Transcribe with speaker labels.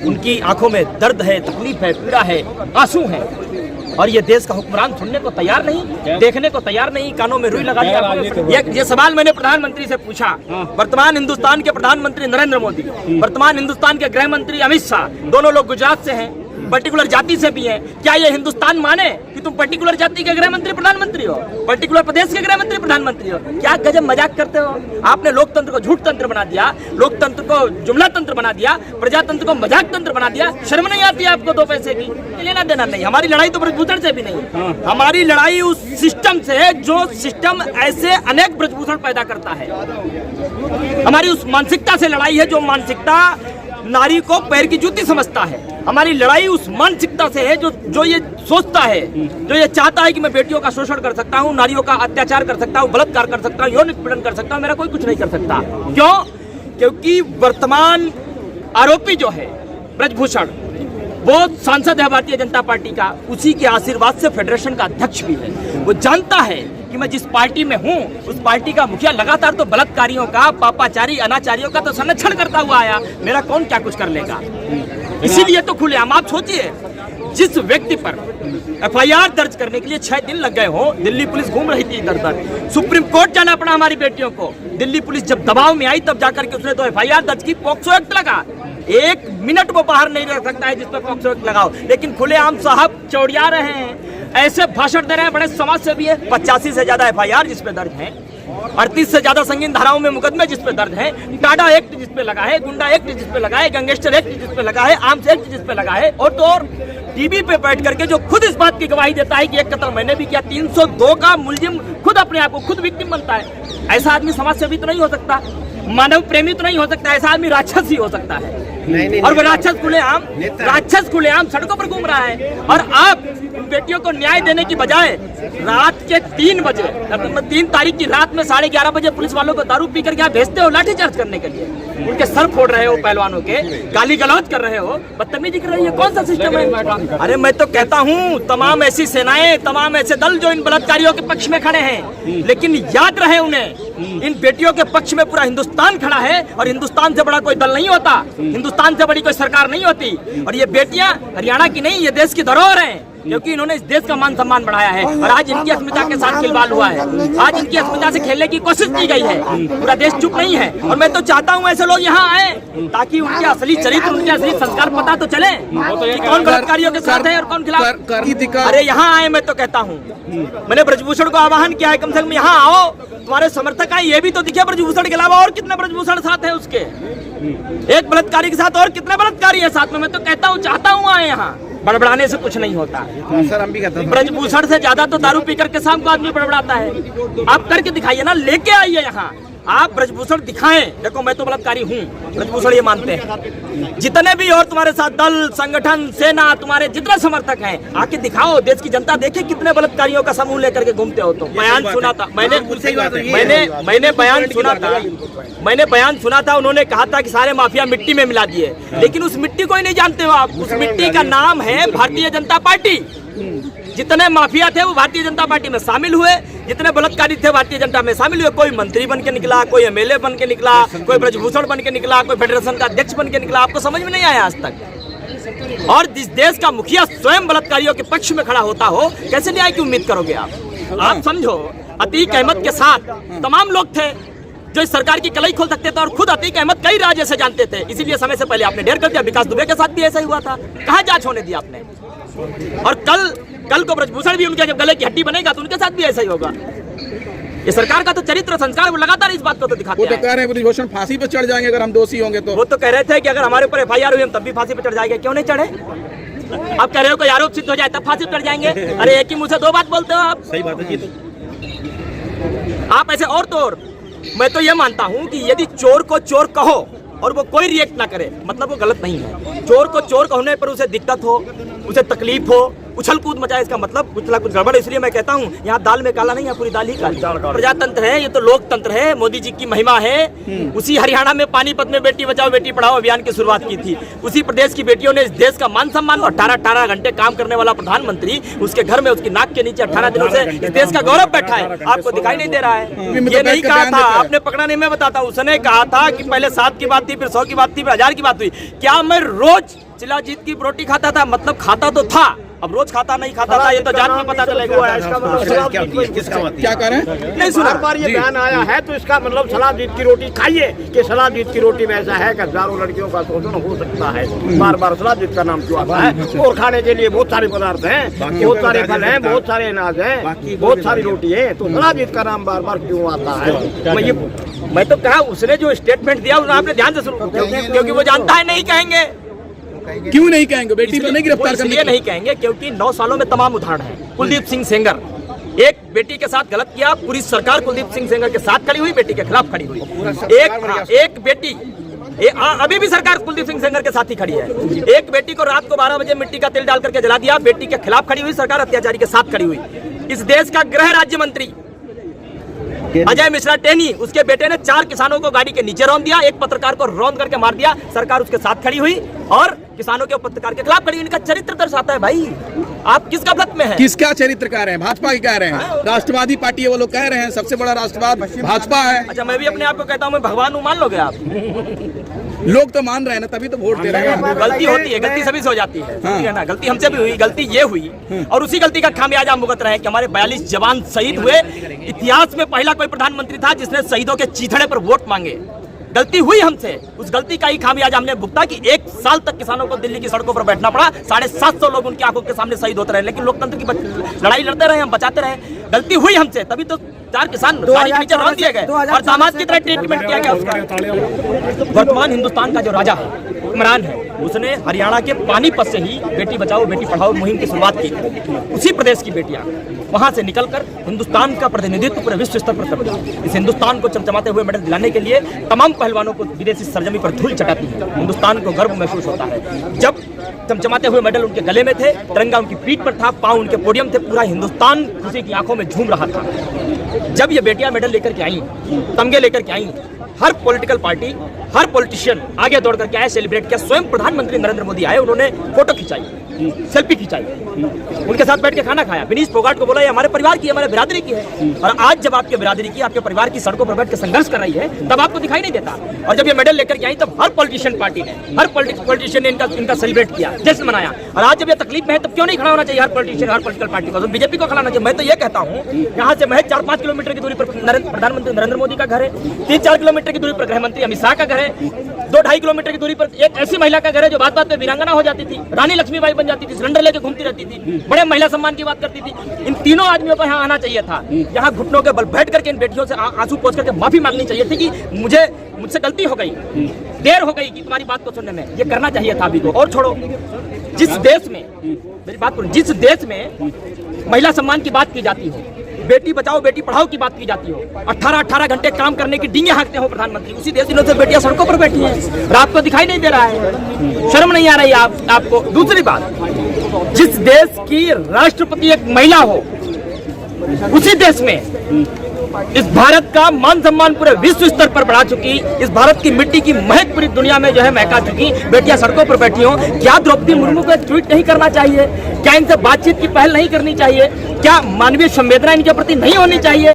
Speaker 1: उनकी आंखों में दर्द है, तकलीफ है, पीड़ा है, आंसू है, और ये देश का हुक्मरान सुनने को तैयार नहीं, देखने को तैयार नहीं, कानों में रुई लगा दिया। ये सवाल मैंने प्रधानमंत्री से पूछा। वर्तमान हिंदुस्तान के प्रधानमंत्री नरेंद्र मोदी, वर्तमान हिंदुस्तान के गृह मंत्री अमित शाह, दोनों लोग गुजरात से हैं, पर्टिकुलर जाति से भी हैं। क्या ये हिंदुस्तान माने कि तुम पर्टिकुलर जाति के गृह मंत्री प्रधानमंत्री हो, पर्टिकुलर प्रदेश के गृह मंत्री प्रधानमंत्री हो? क्या गजब मजाक करते हो? आपने लोकतंत्र को झूठ तंत्र बना दिया, लोकतंत्र को जुमला तंत्र बना दिया, प्रजातंत्र को मजाक तंत्र बना दिया। शर्म नहीं आती आपको? 2 पैसे की लेना देना नहीं। हमारी लड़ाई तो ब्रजभूषण से भी नहीं, हमारी लड़ाई उस सिस्टम से है जो सिस्टम ऐसे अनेक ब्रजभूषण पैदा करता है। हमारी उस मानसिकता से लड़ाई है जो मानसिकता नारी को पैर की जूती समझता है। हमारी लड़ाई उस मानसिकता से है जो ये सोचता है, जो ये चाहता है कि मैं बेटियों का शोषण कर सकता हूँ, नारियों का अत्याचार कर सकता हूँ, बलात्कार कर सकता हूँ, यौन उत्पीड़न कर सकता हूँ, मेरा कोई कुछ नहीं कर सकता। क्यों? क्योंकि वर्तमान आरोपी जो है ब्रजभूषण, वो सांसद है भारतीय जनता पार्टी का, उसी के आशीर्वाद से फेडरेशन का अध्यक्ष भी है। वो जानता है कि मैं जिस पार्टी में हूँ उस पार्टी का मुखिया लगातार तो बलात्कारियों का, पापाचारी, अनाचारियों का तो संरक्षण करता हुआ आया, मेरा कौन क्या कुछ कर लेगा? इसीलिए तो खुलेआम आप सोचिए, जिस व्यक्ति पर एफआईआर दर्ज करने के लिए 6 दिन लग गए हो, दिल्ली पुलिस घूम रही थी इधर उधर, सुप्रीम कोर्ट जाना पड़ा हमारी बेटियों को, दिल्ली पुलिस जब दबाव में आई तब जाकर के उसने तो एफआईआर दर्ज की, पॉक्सो एक्ट लगा। 1 मिनट वो बाहर नहीं रह सकता है जिस पर पॉक्सो एक्ट लगाओ, लेकिन खुलेआम साहब चौड़िया रहे हैं, ऐसे भाषण दे रहे हैं, बड़े समाज से भी है। 85 से ज्यादा एफआईआर जिस पे दर्ज है, 38 से ज्यादा संगीन धाराओं में मुकदमे जिस पे दर्ज है, टाडा एक्ट जिस पे लगा है, गुंडा एक्ट जिस पे लगा है, गैंगस्टर एक्ट जिस पे लगा है, आर्म्स एक्ट जिस पे लगा है, और तो और टीवी पे बैठ करके जो खुद इस बात की गवाही देता है कि एक कत्ल मैंने भी किया, 302 का मुलजिम खुद अपने आप को खुद विक्टिम बनता है। ऐसा आदमी समाज सेवी तो नहीं हो सकता, मानव प्रेमी तो नहीं हो सकता, ऐसा आदमी राक्षस ही हो सकता है। और वो राक्षस खुलेआम सड़कों पर घूम रहा है। और आप बेटियों को न्याय देने की बजाय रात के 3 बजे, 3 तारीख की रात में 11:30 बजे पुलिस वालों को दारू पी करके भेजते हो लाठीचार्ज करने के लिए, उनके सर फोड़ रहे हो पहलवानों के, गाली गलौज कर रहे हो, बदतमीजी कर रही है। कौन सा सिस्टम है? अरे मैं तो कहता हूँ तमाम ऐसी सेनाएं, तमाम ऐसे दल जो इन बलात्कारियों के पक्ष में खड़े हैं, लेकिन याद रहे उन्हें, इन बेटियों के पक्ष में पूरा हिंदुस्तान खड़ा है, और हिंदुस्तान से बड़ा कोई दल नहीं होता, हिंदुस्तान से बड़ी कोई सरकार नहीं होती। और ये बेटियां हरियाणा की नहीं, ये देश की धरोहर हैं, क्योंकि इन्होंने इस देश का मान सम्मान बढ़ाया है। और आज इनकी अस्मिता के साथ खिलवाड़ हुआ है, आज इनकी अस्मिता से खेलने की कोशिश की गई है। पूरा देश चुप नहीं है, और मैं तो चाहता हूँ ऐसे लोग यहाँ आए ताकि उनके असली चरित्र, उनके असली संस्कार पता तो चले कि कौन बलात्कारियों के साथ है और कौन खिलाफ। अरे यहाँ आए, मैं तो कहता हूँ, मैंने ब्रजभूषण को आह्वान किया है, कम से कम यहाँ आओ, तुम्हारे समर्थक आए, ये भी तो दिखे ब्रजभूषण के अलावा और कितने ब्रजभूषण साथ है उसके, एक बलात्कारी के साथ और कितने बलात्कारी है साथ में। मैं तो कहता हूँ, चाहता हूँ आए यहाँ, बड़बड़ाने से कुछ नहीं होता।
Speaker 2: सर हम भी कहते हैं,
Speaker 1: ब्रजभूषण से ज्यादा तो दारू पी करके शाम को आदमी बड़बड़ाता है। आप करके दिखाइए ना, लेके आइए यहाँ, आप ब्रजभूषण दिखाएं, देखो मैं तो बलात्कारी हूँ, ब्रजभूषण ये मानते हैं। जितने भी और तुम्हारे साथ दल, संगठन, सेना, तुम्हारे जितने समर्थक हैं, आके दिखाओ, देश की जनता देखे कितने बलात्कारियों का समूह लेकर के घूमते हो। तो बयान सुना था मैंने बयान सुना था, उन्होंने कहा था कि सारे माफिया मिट्टी में मिला दिए, लेकिन उस मिट्टी को ही नहीं जानते हो आप। उस मिट्टी का नाम है भारतीय जनता पार्टी। जितने माफिया थे वो भारतीय जनता पार्टी में शामिल हुए, जितने बलात्कारी थे भारतीय जनता में शामिल हुए। कोई मंत्री बन के निकला, कोई एमएलए बन के निकला, कोई ब्रजभूषण बन के निकला, कोई फेडरेशन का अध्यक्ष बन के निकला। आपको समझ में नहीं आया आज तक? और जिस देश का मुखिया स्वयं बलात्कारियों के पक्ष में खड़ा होता हो, कैसे न्याय की उम्मीद करोगे आप समझो, अतीक अहमद के साथ तमाम लोग थे जो इस सरकार की कलई खोल सकते थे, और खुद अतीक अहमद कई राज्य से जानते थे, इसीलिए समय से पहले आपने ढेर कर दिया। विकास दुबे के साथ भी ऐसा ही हुआ था, कहाँ जांच होने दी आपने? और कल को ब्रजभूषण भी उनके जब गले की हड्डी बनेगा तो उनके साथ भी ऐसा ही होगा। ये सरकार का तो चरित्र संस्कार वो लगातार इस बात को तो दिखाते हैं।
Speaker 2: वो तो कह रहे हैं ब्रजभूषण फांसी पे चढ़ जाएंगे अगर हम दोषी होंगे तो।
Speaker 1: वो तो कह रहे थे कि अगर हमारे ऊपर एफआईआर हुई हम तब भी फांसी पे चढ़ जाएंगे। क्यों नहीं चढ़े? आप कह रहे हो कि आरोप सिद्ध हो जाए तब फांसी पे चढ़ जाएंगे। अरे एक ही मुंह से 2 बात बोलते हो आप।
Speaker 2: सही बात है जी।
Speaker 1: आप ऐसे और तो और, मैं तो ये मानता हूँ कि यदि चोर को चोर कहो और वो कोई रिएक्ट ना करे, मतलब वो गलत नहीं है। चोर को चोर कहने पर उसे दिक्कत हो, उसे तकलीफ हो, उछल कूद मचाए, इसका मतलब कुछ ना कुछ गड़बड़। इसलिए मैं कहता हूँ यहाँ दाल में काला नहीं है, पूरी दाल ही काली। प्रजातंत्र है ये, तो लोकतंत्र है, मोदी जी की महिमा है। उसी हरियाणा में पानीपत में बेटी बचाओ बेटी पढ़ाओ अभियान की शुरुआत की थी। उसी प्रदेश की बेटियों ने इस देश का मान सम्मान, 18 घंटे काम करने वाला प्रधानमंत्री, उसके घर में उसकी नाक के नीचे 18 दिनों से इस देश का गौरव बैठा है। आपको दिखाई नहीं दे रहा है? ये नहीं कहा था आपने, पकड़ा नहीं, मैं बताता हूँ। उसने कहा था कि पहले 7 की बात थी, फिर 100 की बात थी, फिर 1000 की बात हुई। क्या मैं रोज शिलाजीत की रोटी खाता था, मतलब खाता तो था, अब रोज खाता नहीं खाता था, ये तो जान में पता चलेगा।
Speaker 2: क्या कह रहे हैं?
Speaker 1: नहीं सुना।
Speaker 3: हर बार ये बयान आया है तो इसका मतलब शिलाजीत की रोटी खाइए कि शिलाजीत की रोटी में ऐसा है कि हजारों लड़कियों का शोषण हो सकता है। बार बार शिलाजीत का नाम क्यों आता है? और खाने के लिए बहुत सारे पदार्थ हैं, बहुत सारे फल हैं, बहुत सारे अनाज हैं, बहुत सारी रोटी है, तो शिलाजीत का नाम बार बार क्यों आता है?
Speaker 1: मैं तो कहा उसने जो स्टेटमेंट दिया आपने ध्यान से सुनो, क्योंकि वो जानता है नहीं कहेंगे।
Speaker 2: क्यों नहीं कहेंगे? बेटी को नहीं गिरफ्तार करने
Speaker 1: इसलिए नहीं कहेंगे क्योंकि 9 सालों में तमाम उदाहरण है। कुलदीप सिंह सेंगर, एक बेटी के साथ गलत किया, पूरी सरकार कुलदीप सिंह सेंगर के साथ खड़ी हुई, बेटी के खिलाफ खड़ी हुई। एक बेटी अभी भी सरकार कुलदीप सिंह सेंगर के साथ ही खड़ी है। एक बेटी को रात को 12 बजे मिट्टी का तेल डाल करके जला दिया, बेटी के खिलाफ खड़ी हुई सरकार, अत्याचारी के साथ खड़ी हुई। इस देश का गृह राज्य मंत्री अजय मिश्रा टेनी, उसके बेटे ने 4 किसानों को गाड़ी के नीचे रौंद दिया, एक पत्रकार को रौंद करके मार दिया, सरकार उसके साथ खड़ी हुई और किसानों के पत्रकार के खिलाफ खड़ी हुई। इनका चरित्र दर्शाता है भाई, आप किस गफलत में हैं?
Speaker 2: किसका चरित्र कह रहे हैं? भाजपा की कह रहे हैं, राष्ट्रवादी पार्टी है, वो लोग कह रहे हैं सबसे बड़ा राष्ट्रवाद भाजपा है।
Speaker 1: अच्छा, मैं भी अपने आप को कहता हूँ मैं भगवान हूँ, मान लोगे आप?
Speaker 2: लोग तो मान रहे हैं ना, तभी तो वोट दे रहे हैं।
Speaker 1: गलती होती है, गलती सभी से हो जाती है, ठीक है ना? गलती हमसे भी हुई, गलती ये हुई और उसी गलती का खामियाजा हम भुगत रहे हैं कि हमारे 42 जवान शहीद हुए। इतिहास में पहला कोई प्रधानमंत्री था जिसने शहीदों के चीथड़े पर वोट मांगे। गलती हुई हमसे, उस गलती का ही खामियाजा हमने भुगता कि 1 साल तक किसानों को दिल्ली की सड़कों पर बैठना पड़ा, 750 लोग उनकी आंखों के सामने शहीद होते रहे, लेकिन लोकतंत्र की लड़ाई लड़ते रहे, हम बचाते रहे। गलती हुई हमसे, तभी तो 4 किसान गाड़ी के नीचे रौंद दिए गए और दामाद की तरह ट्रीटमेंट किया गया उसका। वर्तमान हिंदुस्तान का जो राजा है, हुक्मरान है, उसने हरियाणा के पानीपत से ही बेटी बचाओ बेटी पढ़ाओ मुहिम की शुरुआत की। उसी प्रदेश की बेटियां वहां से निकलकर हिंदुस्तान का प्रतिनिधित्व पूरे विश्व स्तर पर करती है। इस हिंदुस्तान को चमचमाते हुए मेडल दिलाने के लिए तमाम पहलवानों को विदेशी सरजमी पर धूल चटाती है। हिंदुस्तान को गर्व महसूस होता है। जब चमचमाते हुए मेडल उनके गले में थे, तिरंगा उनकी पीठ पर था, पांव उनके पोडियम थे, पूरा हिंदुस्तान खुशी की आंखों में झूम रहा था। जब ये बेटियां मेडल लेकर के आई, तमगे लेकर के आई, हर पॉलिटिकल पार्टी, हर पॉलिटिशियन आगे दौड़ करके आए, सेलिब्रेट किया। स्वयं प्रधानमंत्री नरेंद्र मोदी आए, उन्होंने फोटो खिंचाई, सेल्फी खिंचाई, उनके साथ बैठ के खाना खाया। विनीश फोगाट को बोला ये हमारे परिवार की, हमारे बिरादरी की है। और आज जब आपके बिरादरी की, आपके परिवार की सड़कों पर बैठ के संघर्ष कर रही है, तब आपको दिखाई नहीं देता। और जब ये मेडल लेकर के आई, तब हर पॉलिटिशियन पार्टी ने, हर पॉलिटिशियन ने इनका सेलिब्रेट किया, जश्न मनाया। और आज जब ये तकलीफ में है, तब क्यों नहीं खड़ा होना चाहिए हर पॉलिटिशियन, हर पॉलिटिकल पार्टी को? तो बीजेपी को खड़ा होना चाहिए। मैं तो ये कहता हूँ, यहाँ से महज 4-5 किलोमीटर की दूरी पर प्रधानमंत्री नरेंद्र मोदी का घर है, 3-4 किलोमीटर की दूरी पर गृह मंत्री अमित शाह का घर है, 2-2.5 किलोमीटर की दूरी पर एक ऐसी महिला का घर है जो बात बात पे वीरांगना हो जाती थी, रानी लक्ष्मीबाई बन जाती थी, सिलेंडर लेके घूमती रहती थी, बड़े महिला सम्मान की बात करती थी। इन तीनों आदमियों को यहाँ आना चाहिए था, यहाँ घुटनों के बल बैठ करके इन बेटियों से आंसू पोंछ करके माफी मांगनी चाहिए थी कि मुझसे गलती हो गई, देर हो गई कि तुम्हारी बात को सुनने में। ये करना चाहिए था अभी को। और छोड़ो, जिस देश में, मेरी बात सुनो, जिस देश में महिला सम्मान की बात की जाती हो, बेटी बचाओ बेटी पढ़ाओ की बात की जाती हो, 18-18 घंटे काम करने की डींगे हाँकते हो प्रधानमंत्री, उसी देश से बेटियां सड़कों पर बैठी हैं। रात को दिखाई नहीं दे रहा है, शर्म नहीं आ रही आपको? दूसरी बात, जिस देश की राष्ट्रपति एक महिला हो, उसी देश में इस भारत का मान सम्मान पूरे विश्व स्तर पर बढ़ा चुकी, इस भारत की मिट्टी की महक पूरी दुनिया में जो है महका चुकी बेटियां सड़कों पर बैठी हो। क्या द्रौपदी मुर्मू को ट्वीट नहीं करना चाहिए? क्या इनसे बातचीत की पहल नहीं करनी चाहिए? क्या मानवीय संवेदना इनके प्रति नहीं होनी चाहिए?